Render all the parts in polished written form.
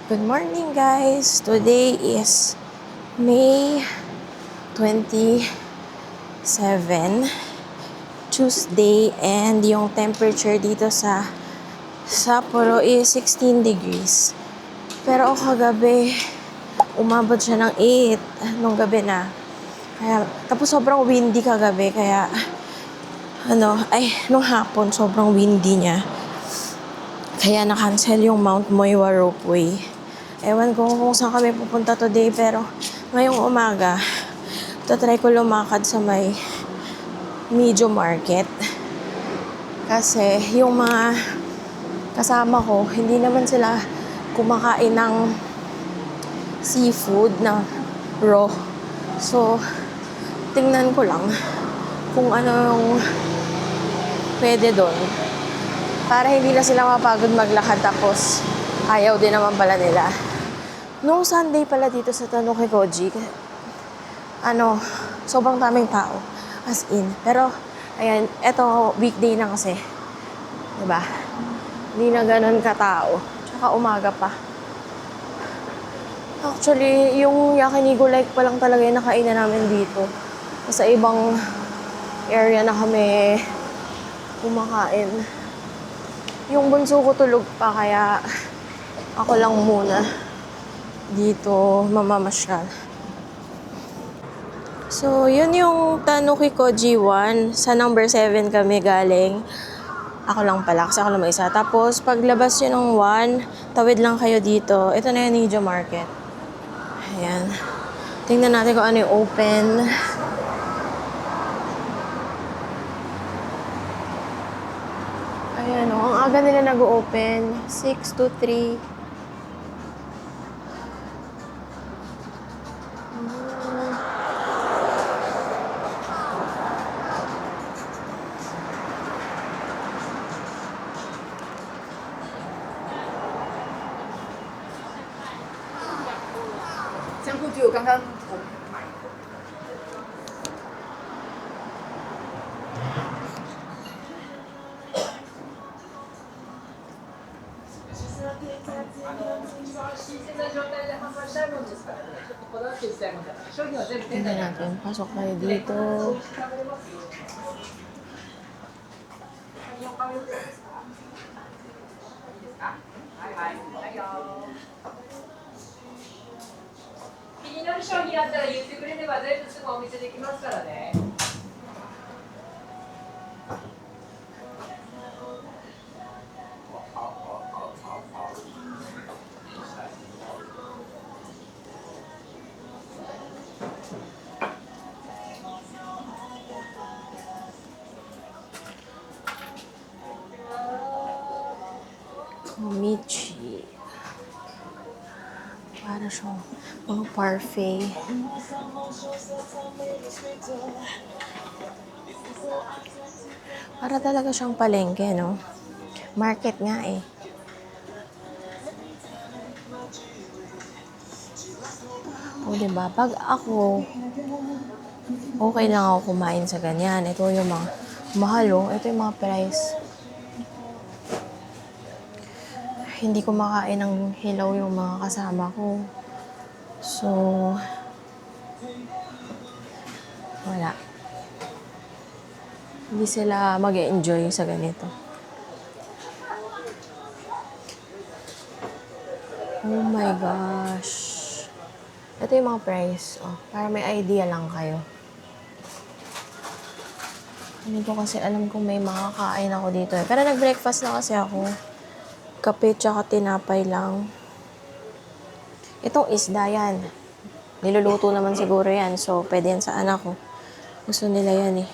Good morning, guys. Today is May 27, Tuesday, and yung temperature dito sa Sapporo is 16 degrees. Pero kagabi, umabot siya ng 8 nung gabi na. Kaya, tapos sobrang windy kagabi, kaya nung hapon, sobrang windy niya. Kaya na-cancel yung Mount Moiwa Ropeway. Ewan ko kung saan kami pupunta today, pero ngayong umaga, try ko lumakad sa may Medyo Market. Kasi yung mga kasama ko, hindi naman sila kumakain ng seafood na raw. So, tingnan ko lang kung ano yung pwede doon. Para hindi na sila mapagod maglakad, tapos ayaw din naman pala nila. Nung Sunday pala dito sa Tanukikoji, sobrang daming tao. As in. Pero, ayan, eto weekday na kasi. Diba? Hindi na ganun katao. Tsaka umaga pa. Actually, yung Yakiniku Lake pa lang talaga yung nakainan namin dito. Sa ibang area na kami kumakain. Yung bunso ko tulog pa, kaya ako lang muna dito mamamasyal. So, yun yung Tanukikoji 1. Sa number 7 kami galing. Ako lang pala, kasi ako lang mag-isa. Tapos, paglabas yun ng 1, tawid lang kayo dito. Ito na yung Nijo Market. Ayan. Tingnan natin kung ano yung open. Ayan, ang aga nila nag-open. 6 to 3. Tingnan natin. Pasok tayo dito. Komichi. Para siyang mga parfait. Para talaga siyang palengke, no? Market nga eh. O, diba? Pag ako, okay lang ako kumain sa ganyan. Ito yung mga mahal, oh. Ito yung mga price. Hindi ko makain ng hilaw yung mga kasama ko. So, wala. Hindi sila mag-enjoy sa ganito. Oh my gosh. Ito yung mga price. Oh, para may idea lang kayo. Hindi ko kasi alam kung may makakain ako dito eh. Pero nag-breakfast na kasi ako. Kape tsaka tinapay lang. Itong isda yan. Niluluto naman siguro yan. So, pwede yan sa anak ko. Gusto nila yan eh.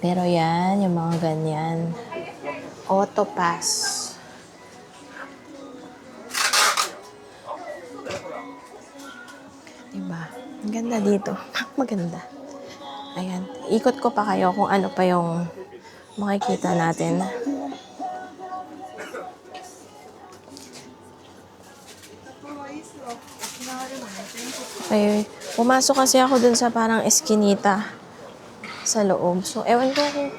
Pero yan, yung mga ganyan. Autopass. Diba? Ang ganda dito. Maganda. Ayan. Ikot ko pa kayo kung ano pa yung makikita natin. Okay. Pumasok kasi ako dun sa parang eskinita sa loob. So, ewan ko kung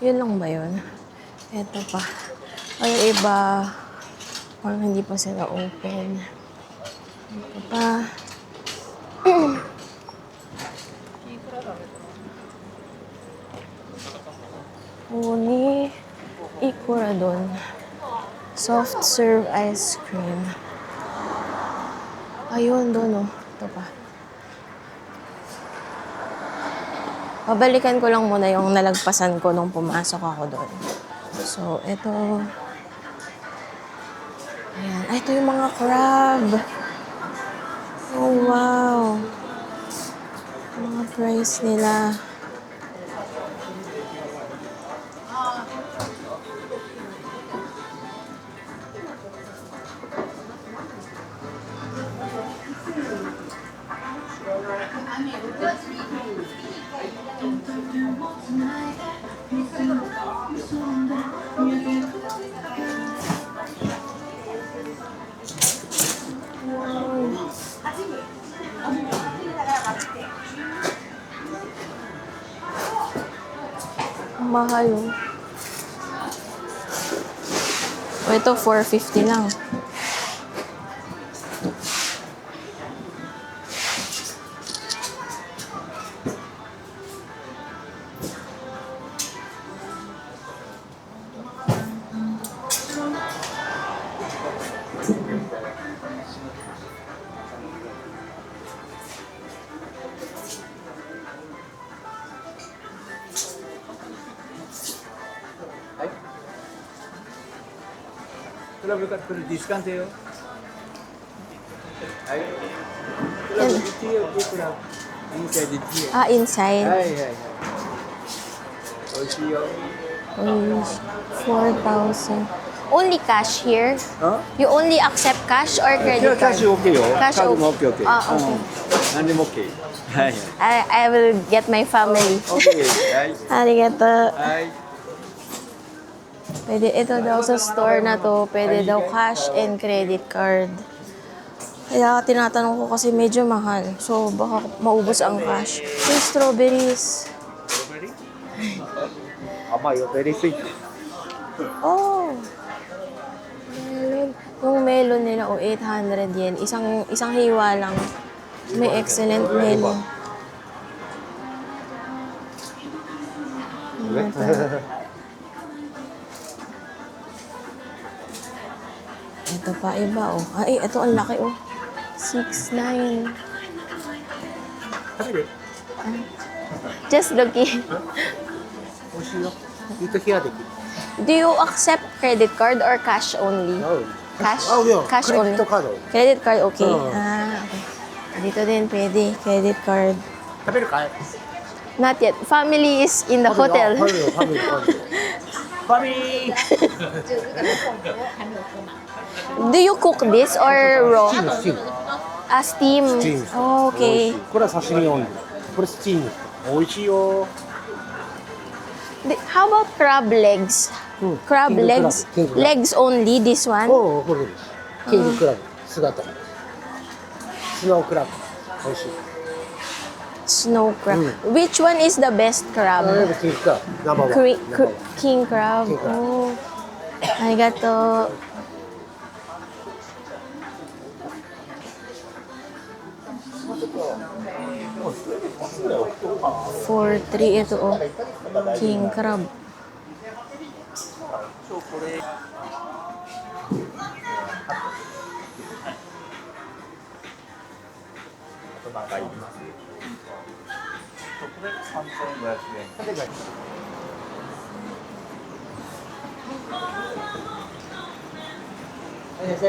yun lang ba yun. Eto pa. Ay, iba. Parang hindi pa sila open. Ito pa. Uni Ikura doon. Soft serve ice cream. Ayun, doon oh. Ito pa. Babalikan ko lang muna yung nalagpasan ko nung pumasok ako doon. So, ito. Ayan. Ay, ito yung mga crab. Oh, wow. Mga price nila. Ang mahal oh. O, ito, 450 lang. Club kat per discount yo. Ay. Club dito di club. Inside dito. Ah, inside. Ay ay. Oishiyo. 4,000. Only cash here? Huh? You only accept cash or credit card? Cash okay yo. Cash Card okay. mo okay okay. Ah, okay. Nani mo okay. Ay. I will get my family. Okay. Ay. Arigato. Ay. Pwede ito daw sa store na to, pwede daw cash and credit card. Kaya tinatanong ko kasi medyo mahal. So baka maubos ang cash. Yung strawberries. Strawberry? Amayo, very sweet. Oh! Melon. Yung melon nila, 800 yen. Isang hiwa lang. May excellent melon. Ito pa iba, oh. Ay, ito ang laki, oh. 6,900. Just looking. 美味しいよ。いい時はできる。 Do you accept credit card or cash only? Cash? Cash only. Credit card, okay. Ah, okay. Dito din pwede, credit card. 食べるかい？ Not yet. Family is in the hotel. ファミリー。 Do you cook this or raw? スチーム。 Ah, steam. Oh, okay. これは刺身用に。これスチーム。美味しいよ。 How about crab legs? Crab King legs? crab, king crab. Legs only, this one? おお、これです。キングクラブ姿。スノークラブ。美味しい。 Snow crab. Which one is the best あや crab? っぱキングクラブ。ナンバーワン。 King crab. King crab. Oh. Arigato. For 3 ito oh. King crab.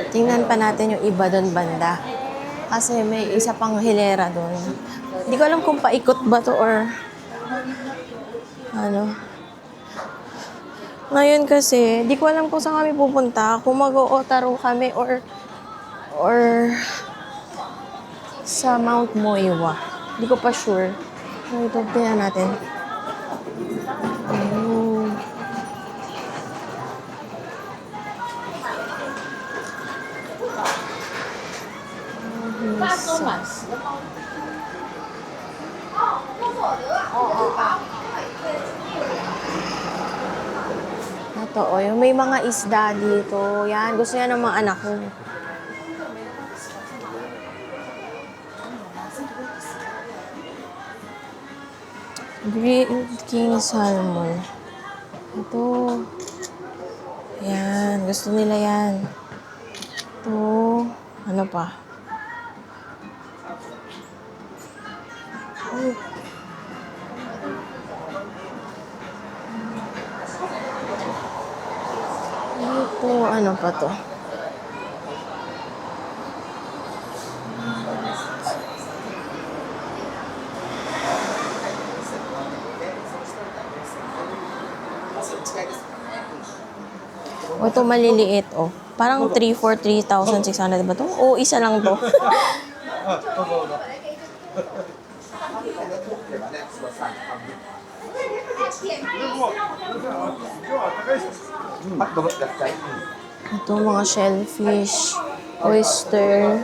Tingnan pa natin yung iba doon banda. Kasi may isa pang hilera doon. Hindi ko alam kung paikot ba to or ano. Ngayon kasi, di ko alam kung saan kami pupunta. Kung mag-o-Otaro kami or sa Mount Moiwa. Hindi ko pa sure. So, ito, tingnan natin. Oh. Ito, Ito, oh, yung may mga isda dito. Yan, gusto yan ng mga anak ko. Grilled king salmon. Ito. Yan, gusto nila yan. Ito. Ano pa? Oh. Ito, ano pa to? O, ito maliliit, oh. Parang 3 for 3,600 ba to? O, isa lang to. Ito, mga shellfish, oyster.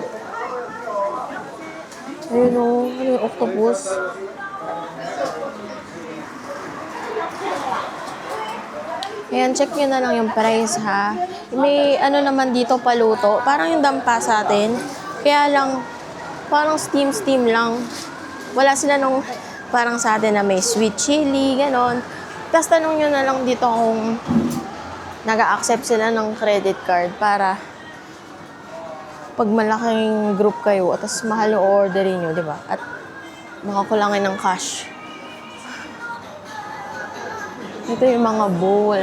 Ayun, oh. Ano yung octopus? Ayan, check nyo na lang yung price, ha. May ano naman dito paluto. Parang yung dampa sa atin. Kaya lang, parang steam lang. Wala sila nung parang sa atin na may sweet chili, ganon. Tapos tanong nyo na lang dito kung nag-a-accept sila ng credit card para pag malaking group kayo at mahal yung orderin nyo, di ba? At makakulangin ng cash. Ito yung mga bowl.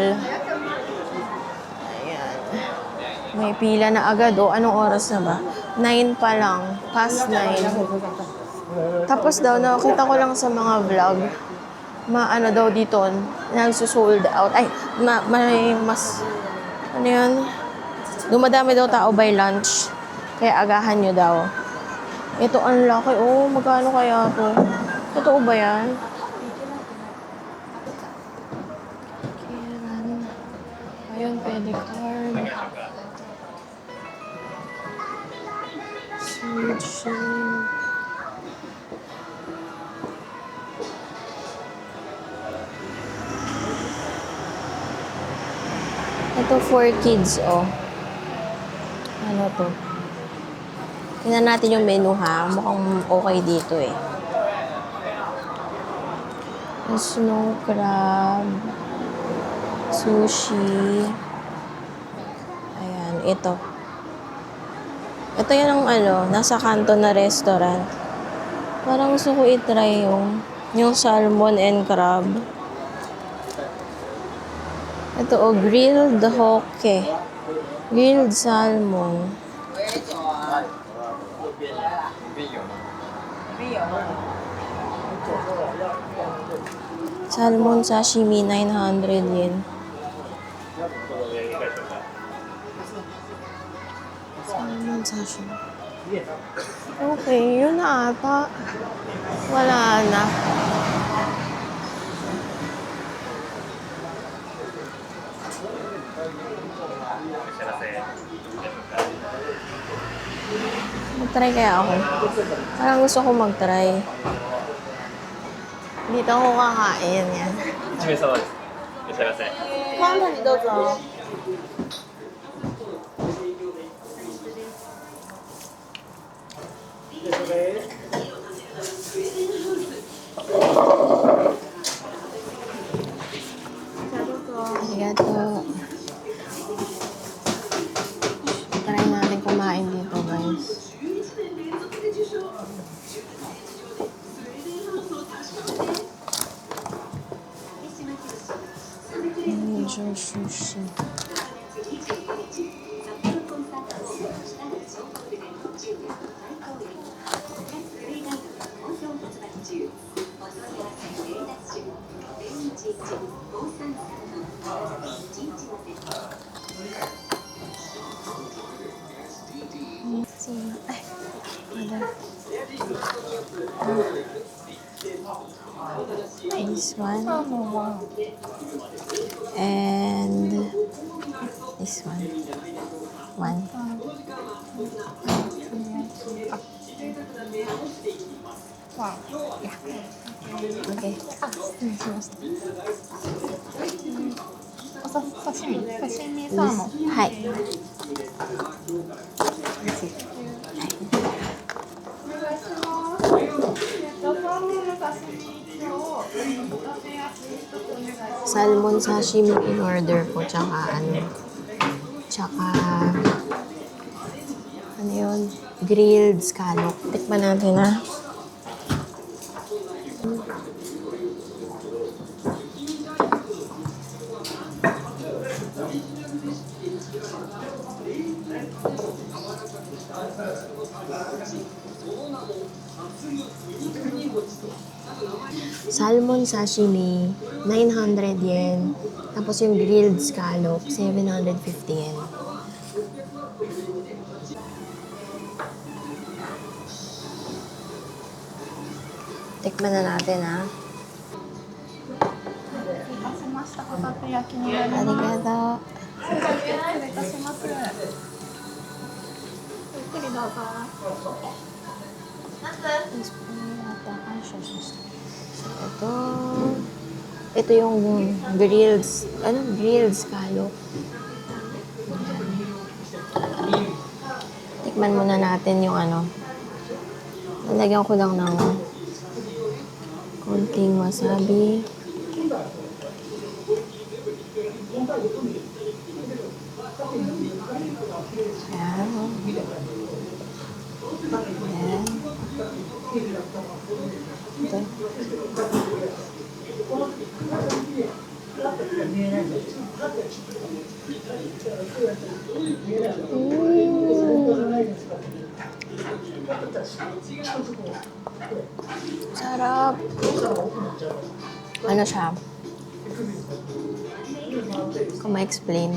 Ayan. May pila na agad. O, anong oras na ba? 9 pa lang. Past 9. Tapos daw, nakita ko lang sa mga vlog, ano daw dito, nagsusold out. Ay, may mas, ano yun? Dumadami daw tao by lunch. Kaya agahan nyo daw. Ito, ang laki. Oh, magkano kaya to? Totoo ba yan? Ayun, pwede card. Sushi. Ito for kids, oh. Ano to? Tingnan natin yung menu, ha. Mukhang okay dito, eh. Snow crab. Sushi. Ayan, ito. Ito yung ano, nasa kanto na restaurant. Parang gusto ko i-try yung salmon and crab. Ito, oh, grilled hoke. Grilled salmon. Salmon sashimi, 900 yen. Salmon sashimi. Okay, yun na ata. Wala na. Mag-try kaya ako. Parang gusto ko mag-try. Dito ako kakain yan. 一名様です。いらっしゃいませ。カウンターにどうぞ。ありがとう。Try natin kumain dito, guys. Ninja sushi. Ay, ada. This one. And this one. One. Wow. Yeah. Okay. 刺身サーモン。はい。Salmon sashimi in order po, tsaka ano yun, grilled scallop. Tikman natin, ha. Salmon sashimi, 900 yen. Tapos yung grilled scallop, 750 yen. Tikman na natin, ha. お待たせしましたホタテ焼きになります。 Arigato. 失礼いたします。ゆっくりどうぞ。 Ito yung grilled scallop. Tikman muna natin yung lalagyan ko lang ng konting wasabi. Ayan. Ayan. Ito. Sarap. Ano siya? Kung ma-explain,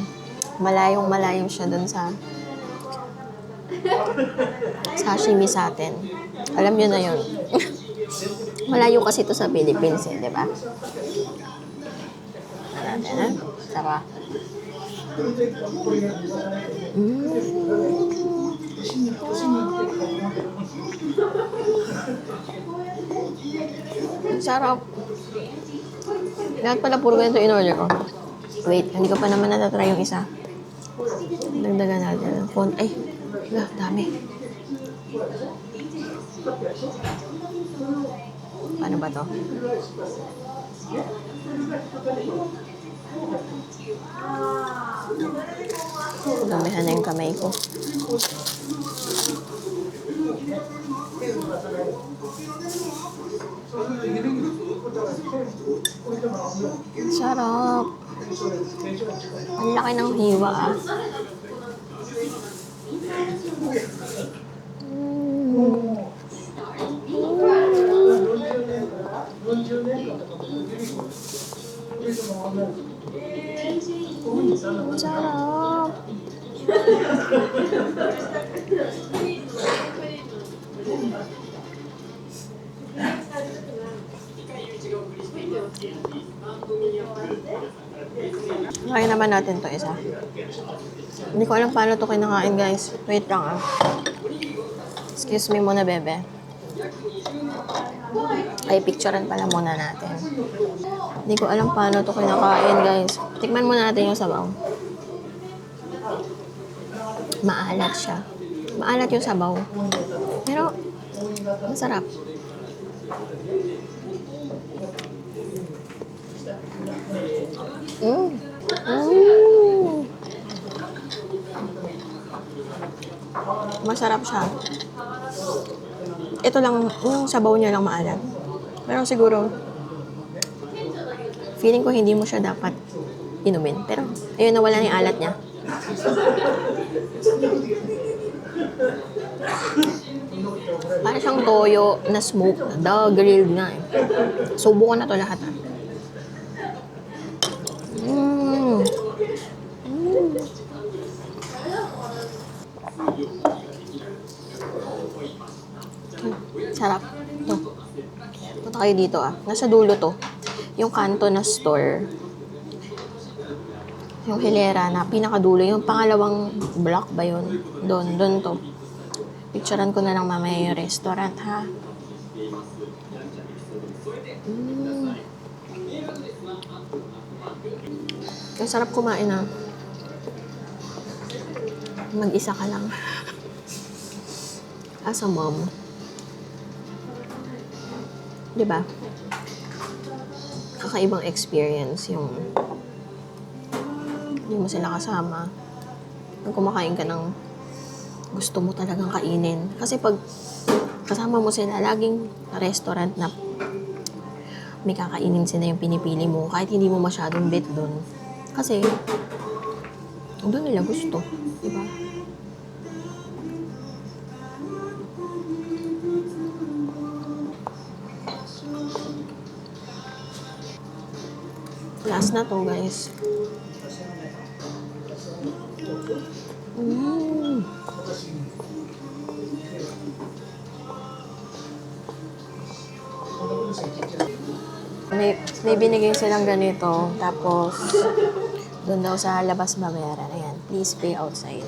malayong-malayo siya dun sa sashimi sa atin. Alam nyo na yun. Malayo kasi ito sa Philippines, di ba? Natin, ha? Sarap. Sarap. Lahat pala puro ganito in-order ko. Wait, hindi ko pa naman natatry yung isa. Dagdagan natin. Ay, dami. Paano ba to? Damihan na yung kamay ko. Sarap. Ang laki ng hiwa, ah. Sarap. Kaya naman natin to isa. Hindi ko alam paano to kinakain, guys. Wait lang, ah. Excuse me muna, bebe. Ay, picturean pala muna natin. Hindi ko alam paano to kinakain, guys. Tikman muna natin yung sabaw. Maalat siya. Maalat yung sabaw. Pero, masarap. Masarap siya. Ito lang, yung sabaw niya lang maalat. Pero siguro, feeling ko hindi mo siya dapat inumin. Pero, ayun, nawala na yung alat niya. Para siyang toyo na smoke, grilled nga eh. Subukan na to lahat, ah. Sarap. Ito. Punta kayo dito, ah. Nasa dulo to. Yung kanto na store. Yung hilera na pinakadulo. Yung pangalawang block ba yun? Doon to. Picturean ko na lang mamaya yung restaurant, ha? Ang sarap kumain na mag-isa ka lang. As a mom. Diba? Kakaibang experience yung hindi mo sila kasama. Pag kumakain ka ng gusto mo talagang kainin. Kasi pag kasama mo sila, laging restaurant na may kakainin sila yung pinipili mo kahit hindi mo masyadong bet dun. Kasi doon nila gusto. Diba? Last na to, guys. May binigay silang ganito. Tapos, doon daw sa labas babayaran. Ayan, please pay outside.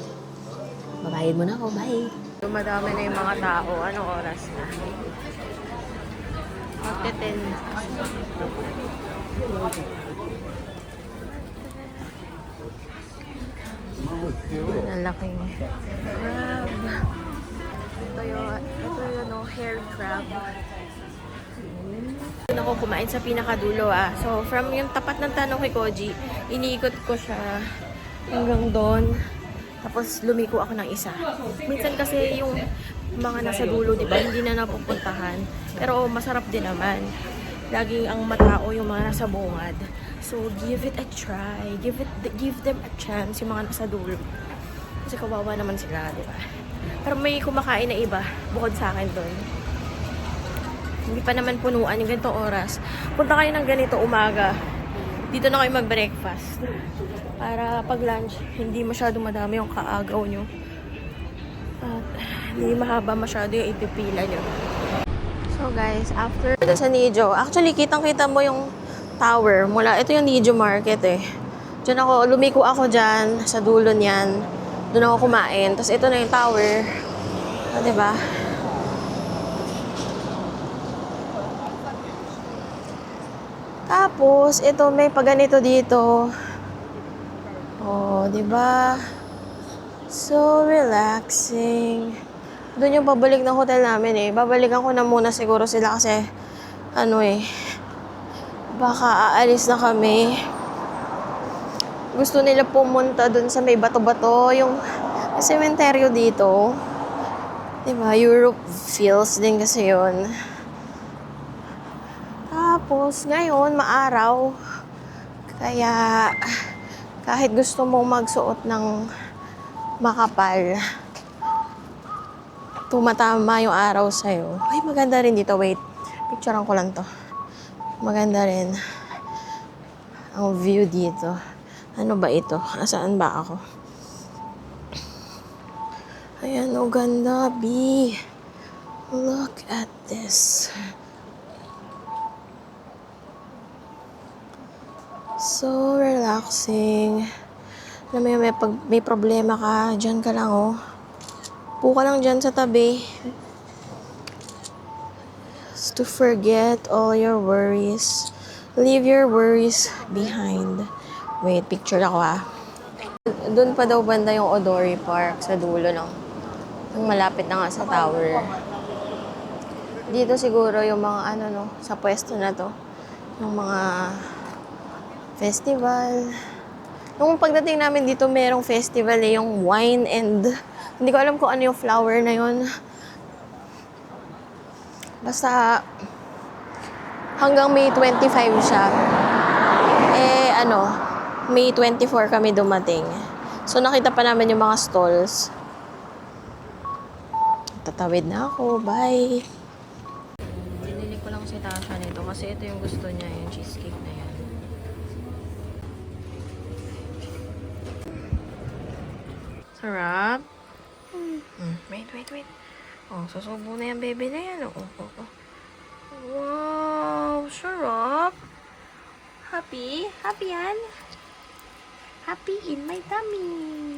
Babayad mo na ako. Bye. Dumadami na yung mga tao. Anong oras na? 10. Ang laking crab. Ito yung hair crab. Doon ako kumain sa pinakadulo So, from yung tapat ng Tanong kay Koji, iniikot ko siya hanggang doon. Tapos, lumiko ako ng isa. Minsan kasi yung mga nasa dulo, di ba, hindi na napupuntahan. Pero masarap din naman. Laging ang matao yung mga nasa bungad. So, give it a try. Give them a chance yung mga nasa dulo. Kasi kawawa naman sila, di ba? Pero may kumakain na iba, bukod sa akin doon. Hindi pa naman punuan yung ganitong oras. Punta kayo ng ganito umaga. Dito na kayo mag-breakfast. Para pag lunch, hindi masyado madami yung kaagaw nyo. At hindi mahaba masyado yung itipila nyo. So guys, after sa Nijo, actually kitang-kita mo yung tower. Ito yung Nijo Market Diyan lumiko ako dyan, sa dulo niyan. Doon ako kumain. Tapos ito na yung tower. Diba? Tapos, ito may paganito dito. Diba? So relaxing. Doon yung babalik ng hotel namin Babalikan ko na muna siguro sila kasi baka aalis na kami. Gusto nila pumunta doon sa may bato-bato, yung sementeryo dito. Diba? Europe feels din kasi yun. Tapos, ngayon, maaraw. Kaya, kahit gusto mong magsuot ng makapal, tumatama yung araw sa'yo. Ay, maganda rin dito. Wait, picturean ko lang to. Maganda rin ang view dito. Ano ba ito? Asaan ba ako? Ayan, ganda, B. Look at this. So relaxing. Alam mo yun, pag may problema ka, dyan ka lang Upo ka lang dyan sa tabi. Just to forget all your worries. Leave your worries behind. Wait, picture ako Doon pa daw banda yung Odori Park sa dulo ng malapit na nga sa tower. Dito siguro yung mga sa pwesto na to. Yung mga festival. Nung pagdating namin dito, merong festival yung wine and hindi ko alam kung ano yung flower na yun. Basta hanggang May 25 siya. May 24 kami dumating. So nakita pa namin yung mga stalls. Tatawid na ako. Bye! Pinili ko lang si Tasha nito kasi ito yung gusto niya, yung cheesecake na yan. Sarap. Wait. Susubo na yung baby na yan. Wow, sarap. Happy? Happy yan? Happy in my tummy.